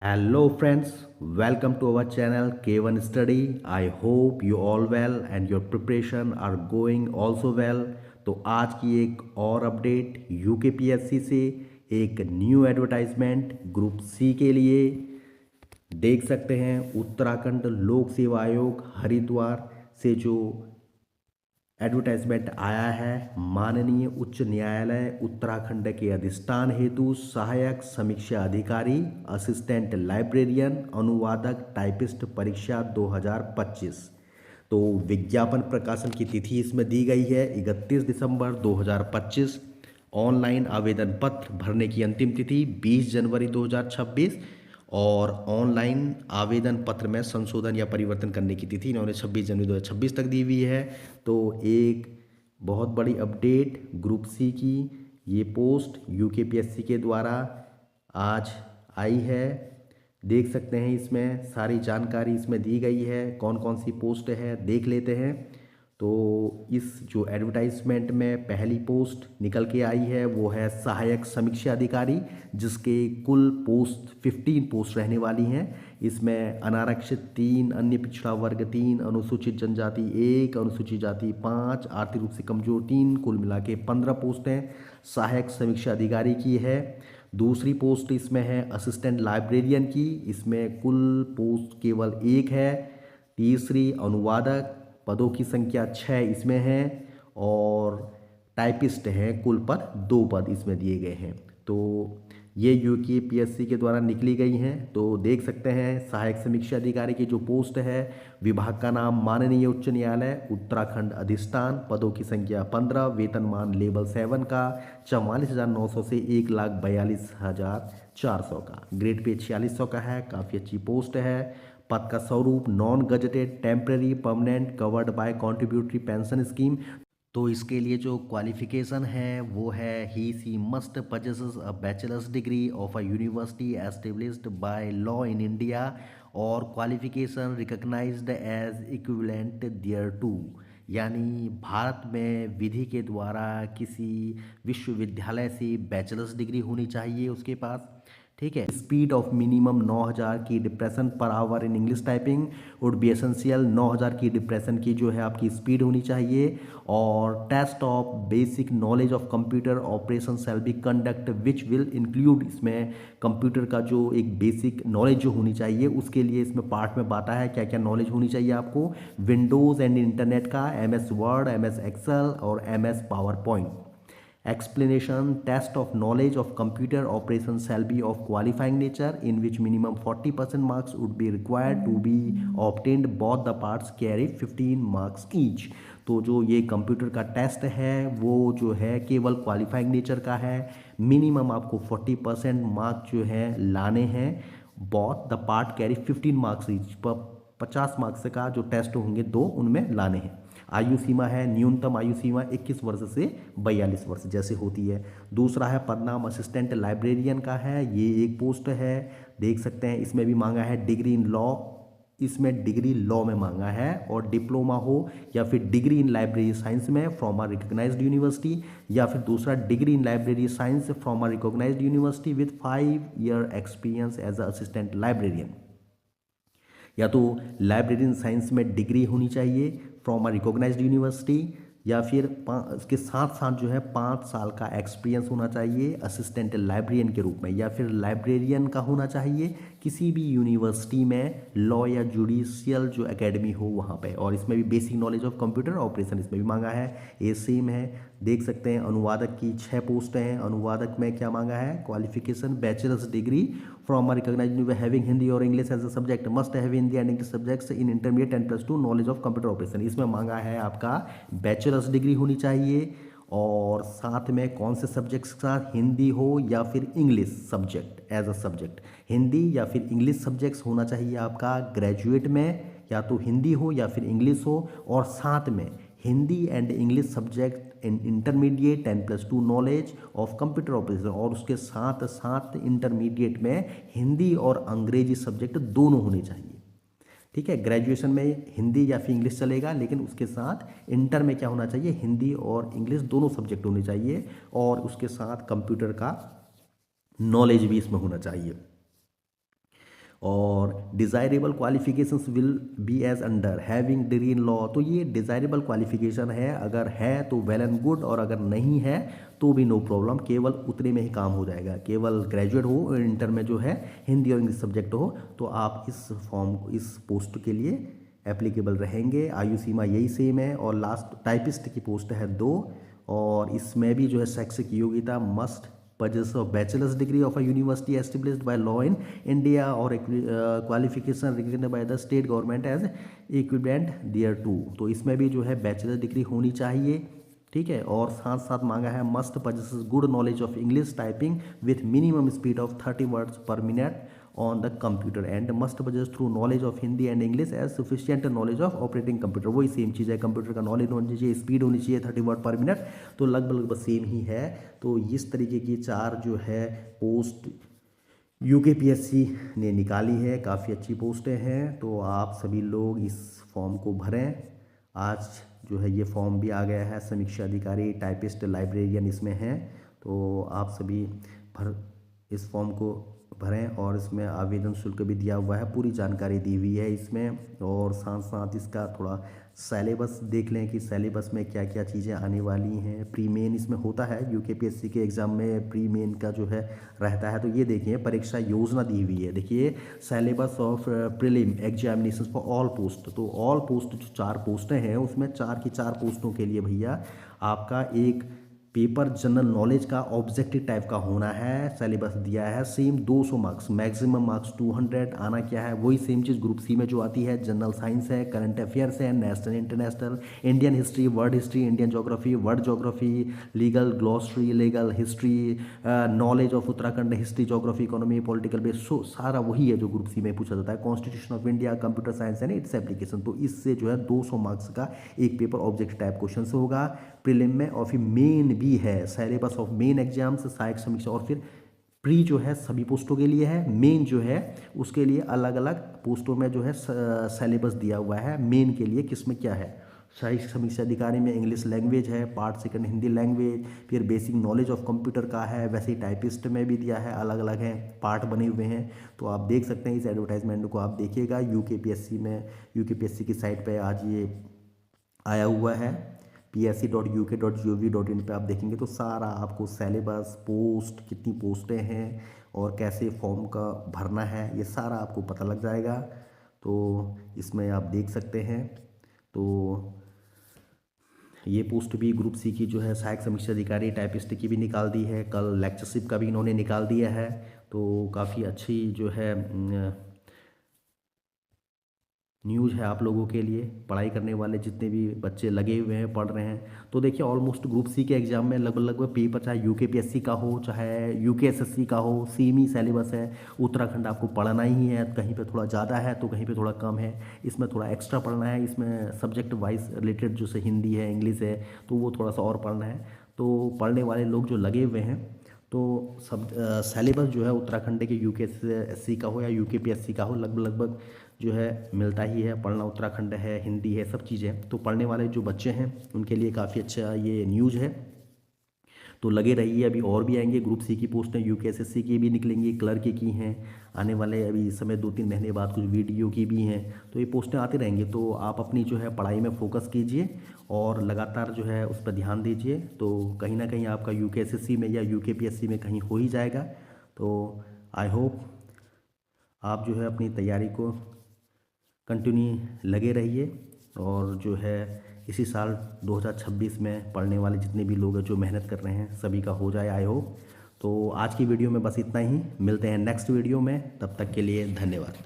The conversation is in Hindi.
Hello friends, welcome to our channel K1 Study. I hope you all well and your preparation are going also well. तो आज की एक और अपडेट यूकेपीएससी से एक न्यू एडवर्टाइजमेंट ग्रुप सी के लिए देख सकते हैं। उत्तराखंड लोक सेवा आयोग हरिद्वार से जो एडवर्टाइजमेंट आया है, माननीय उच्च न्यायालय उत्तराखंड के अधिष्ठान हेतु सहायक समीक्षा अधिकारी, असिस्टेंट लाइब्रेरियन, अनुवादक, टाइपिस्ट परीक्षा 2025। तो विज्ञापन प्रकाशन की तिथि इसमें दी गई है 31 दिसंबर 2025। ऑनलाइन आवेदन पत्र भरने की अंतिम तिथि 20 जनवरी 2026 और ऑनलाइन आवेदन पत्र में संशोधन या परिवर्तन करने की तिथि इन्होंने 26 जनवरी 2026 तक दी हुई है। तो एक बहुत बड़ी अपडेट ग्रुप सी की ये पोस्ट यूकेपीएससी के द्वारा आज आई है। देख सकते हैं इसमें सारी जानकारी इसमें दी गई है, कौन कौन सी पोस्ट है देख लेते हैं। तो इस जो एडवर्टाइजमेंट में पहली पोस्ट निकल के आई है वो है सहायक समीक्षा अधिकारी, जिसके कुल पोस्ट 15 पोस्ट रहने वाली हैं। इसमें अनारक्षित 3, अन्य पिछड़ा वर्ग 3, अनुसूचित जनजाति 1, अनुसूचित जाति 5, आर्थिक रूप से कमजोर 3, कुल मिला के 15 पोस्ट हैं सहायक समीक्षा अधिकारी की है। दूसरी पोस्ट इसमें है असिस्टेंट लाइब्रेरियन की, इसमें कुल पोस्ट केवल 1 है। तीसरी अनुवादक, पदों की संख्या 6 इसमें है और टाइपिस्ट हैं कुल पर 2 पद इसमें दिए गए हैं। तो ये यूकेपीएससी के द्वारा निकली गई हैं। तो देख सकते हैं सहायक समीक्षा अधिकारी की जो पोस्ट है, विभाग का नाम माननीय उच्च न्यायालय उत्तराखंड अधिष्ठान, पदों की संख्या 15, वेतनमान लेवल 7 का 44,900 से 1,42,400 का, ग्रेड पे 4600 का है। काफ़ी अच्छी पोस्ट है। पद का स्वरूप non gazetted, temporary, permanent, covered by contributory pension scheme. तो इसके लिए जो क्वालिफिकेशन है वो है he she must possesses a bachelor's degree of a university established by law in India और qualification recognised as equivalent thereto, यानी भारत में विधि के द्वारा किसी विश्वविद्यालय से बैचलर्स डिग्री होनी चाहिए उसके पास। ठीक है। स्पीड ऑफ मिनिमम 9000 की depression per hour in English typing would be essential. 9000 की डिप्रेशन की जो है आपकी स्पीड होनी चाहिए। और test of basic knowledge of computer operation shall be conduct which will include, इसमें कंप्यूटर का जो एक बेसिक नॉलेज जो होनी चाहिए उसके लिए इसमें पार्ट में बांटा है क्या क्या नॉलेज होनी चाहिए आपको। विंडोज़ एंड इंटरनेट का, MS वर्ड, MS एक्सेल और MS power point. Explanation: test of knowledge of computer operations shall be of qualifying nature in which minimum 40% marks would be required to be obtained. Both the parts carry 15 marks each. तो जो ये कंप्यूटर का टेस्ट है वो जो है केवल क्वालिफाइंग नेचर का है। मिनिमम आपको 40% मार्क्स जो है लाने हैं। Both the part carry 15 marks each, 50 marks का जो टेस्ट होंगे दो उनमें लाने हैं। आयु सीमा है, न्यूनतम आयु सीमा 21 वर्ष से 42 वर्ष जैसे होती है। दूसरा है पद नाम असिस्टेंट लाइब्रेरियन का है, ये एक पोस्ट है। देख सकते हैं इसमें भी मांगा है डिग्री इन लॉ, इसमें डिग्री लॉ में मांगा है और डिप्लोमा हो या फिर डिग्री इन लाइब्रेरी साइंस में फ्रॉम अ रिकॉग्नाइज्ड यूनिवर्सिटी, या फिर दूसरा degree in library science from a recognised university with 5 year experience as a assistant librarian. या तो लाइब्रेरियन साइंस में डिग्री होनी चाहिए फ्रॉम अ रिकॉग्नाइज्ड यूनिवर्सिटी, या फिर इसके साथ साथ जो है 5 साल का एक्सपीरियंस होना चाहिए असिस्टेंट लाइब्रेरियन के रूप में, या फिर लाइब्रेरियन का होना चाहिए किसी भी यूनिवर्सिटी में लॉ या जुडिशियल जो एकेडमी हो वहाँ पे। और इसमें भी basic knowledge of computer operation इसमें भी मांगा है, ये सेम है। देख सकते हैं अनुवादक की 6 पोस्ट हैं। अनुवादक में क्या मांगा है, qualification bachelor's degree from a recognised university having Hindi और English as a subject, must have Hindi and English subjects in intermediate and +2 knowledge of computer operation. इसमें मांगा है आपका बैचलर्स डिग्री होनी चाहिए और साथ में कौन से सब्जेक्ट्स के साथ, हिंदी हो या फिर English subject as a subject, Hindi या फिर इंग्लिश सब्जेक्ट्स होना चाहिए आपका ग्रेजुएट में, या तो हिंदी हो या फिर इंग्लिश हो, और साथ में Hindi and English subject in intermediate and +2 knowledge of computer operation, और उसके साथ साथ इंटरमीडिएट में हिंदी और अंग्रेजी सब्जेक्ट दोनों होने चाहिए। ठीक है, ग्रेजुएशन में हिंदी या फिर इंग्लिश चलेगा, लेकिन उसके साथ इंटर में क्या होना चाहिए, हिंदी और इंग्लिश दोनों सब्जेक्ट होने चाहिए, और उसके साथ कंप्यूटर का नॉलेज भी इसमें होना चाहिए। और desirable qualifications will be as under having degree in law. तो ये डिज़ायरेबल क्वालिफिकेशन है, अगर है तो वेल एंड गुड, और अगर नहीं है तो भी नो प्रॉब्लम, केवल उतने में ही काम हो जाएगा। केवल ग्रेजुएट हो, इंटर में जो है हिंदी और इंग्लिश सब्जेक्ट हो, तो आप इस पोस्ट के लिए एप्लीकेबल रहेंगे। आयु सीमा यही सेम है। और लास्ट टाइपिस्ट की पोस्ट है 2, और इसमें भी जो है शैक्षिक योग्यता must possess of bachelor's degree of a university established by law in India or qualification recognized by the state government as equivalent thereto। तो इसमें भी जो है बैचलर डिग्री होनी चाहिए, ठीक है। और साथ साथ मांगा है must possess good knowledge of English typing with minimum speed of 30 words per minute on the computer and must possess through knowledge of Hindi and English as sufficient knowledge of operating computer. वही सेम चीज़ है, कंप्यूटर का नॉलेज होनी चाहिए, स्पीड होनी चाहिए 30 वर्ड पर मिनट, तो लगभग सेम ही है। तो इस तरीके की 4 जो है पोस्ट यूकेपीएससी ने निकाली है, काफ़ी अच्छी पोस्टें हैं। तो आप सभी लोग इस फॉर्म को भरें। आज जो है ये फॉर्म भी आ गया है, समीक्षा अधिकारी, टाइपिस्ट, लाइब्रेरियन इसमें हैं। तो आप सभी इस फॉर्म को भरें, और इसमें आवेदन शुल्क भी दिया हुआ है, पूरी जानकारी दी हुई है इसमें। और साथ साथ इसका थोड़ा सिलेबस देख लें कि सिलेबस में क्या क्या चीज़ें आने वाली हैं। प्री मेन इसमें होता है, यूकेपीएससी के एग्ज़ाम में प्री मेन का जो है रहता है। तो ये देखिए परीक्षा योजना दी हुई है, देखिए syllabus of prelim examination for all post. तो ऑल पोस्ट जो 4 पोस्टें हैं उसमें 4 की 4 पोस्टों के लिए भैया आपका एक पेपर जनरल नॉलेज का ऑब्जेक्टिव टाइप का होना है। सिलेबस दिया है सेम 200 मार्क्स, मैक्सिमम मार्क्स 200। आना क्या है, वही सेम चीज़ ग्रुप सी में जो आती है, जनरल साइंस है, करंट अफेयर्स है, national international, Indian history, world history, Indian geography, world geography, legal glossary, legal history, knowledge of Uttarakhand, history, geography, economy, political base, so सारा वही है जो ग्रुप सी में पूछा जाता है। Constitution of India, computer science and its application. तो इससे जो है 200 मार्क्स का एक पेपर ऑब्जेक्टिव टाइप क्वेश्चन होगा प्रीलिम में। और फिर मेन भी है, सिलेबस ऑफ मेन एग्जाम्स, सहायक समीक्षा, और फिर प्री जो है सभी पोस्टों के लिए है, मेन जो है उसके लिए अलग अलग पोस्टों में जो है सिलेबस दिया हुआ है। मेन के लिए किसमें क्या है, सहायक समीक्षा अधिकारी में इंग्लिश लैंग्वेज है, पार्ट सेकंड हिंदी लैंग्वेज, फिर बेसिक नॉलेज ऑफ कंप्यूटर का है, वैसे ही टाइपिस्ट में भी दिया है, अलग अलग हैं, पार्ट बने हुए हैं। तो आप देख सकते हैं, इस एडवर्टाइजमेंट को आप देखिएगा यूकेपीएससी में, यूकेपीएससी की साइट पर आज ये आया हुआ है, psc.uk.gov.in पे आप देखेंगे तो सारा आपको सिलेबस, पोस्ट, कितनी पोस्टें हैं और कैसे फॉर्म का भरना है, ये सारा आपको पता लग जाएगा। तो इसमें आप देख सकते हैं। तो ये पोस्ट भी ग्रुप सी की जो है सहायक समीक्षा अधिकारी टाइपिस्ट की भी निकाल दी है, कल लेक्चरशिप का भी इन्होंने निकाल दिया है। तो काफ़ी अच्छी जो है न्यूज़ है आप लोगों के लिए, पढ़ाई करने वाले जितने भी बच्चे लगे हुए हैं, पढ़ रहे हैं। तो देखिए ऑलमोस्ट ग्रुप सी के एग्ज़ाम में लगभग पेपर चाहे यूकेपीएससी का हो, चाहे यूकेएसएससी का हो, सेम ही सिलेबस है। उत्तराखंड आपको पढ़ना ही है, कहीं पे थोड़ा ज़्यादा है तो कहीं पे थोड़ा कम है, इसमें थोड़ा एक्स्ट्रा पढ़ना है। इसमें सब्जेक्ट वाइज रिलेटेड जो से हिंदी है, इंग्लिश है, तो वो थोड़ा सा और पढ़ना है। तो पढ़ने वाले लोग जो लगे हुए हैं, तो सब सिलेबस जो है उत्तराखंड के यूकेएससी का हो या यूकेपीएससी का हो, लगभग जो है मिलता ही है। पढ़ना उत्तराखंड है, हिंदी है, सब चीज़ें। तो पढ़ने वाले जो बच्चे हैं उनके लिए काफ़ी अच्छा ये न्यूज़ है। तो लगे रहिए, अभी और भी आएंगे ग्रुप सी की पोस्टें, यूकेएसएससी की भी निकलेंगी, क्लर्क की हैं आने वाले, अभी इस समय 2-3 महीने बाद कुछ वीडियो की भी हैं। तो ये पोस्टें आती रहेंगी। तो आप अपनी जो है पढ़ाई में फोकस कीजिए और लगातार जो है उस पर ध्यान दीजिए। तो कहीं ना कहीं आपका यूकेएसएससी में या यूकेपीएससी में कहीं हो ही जाएगा। तो आई होप आप जो है अपनी तैयारी को कंटिन्यू लगे रहिए, और जो है इसी साल 2026 में पढ़ने वाले जितने भी लोग हैं जो मेहनत कर रहे हैं, सभी का हो जाए, आई होप। तो आज की वीडियो में बस इतना ही, मिलते हैं नेक्स्ट वीडियो में, तब तक के लिए धन्यवाद।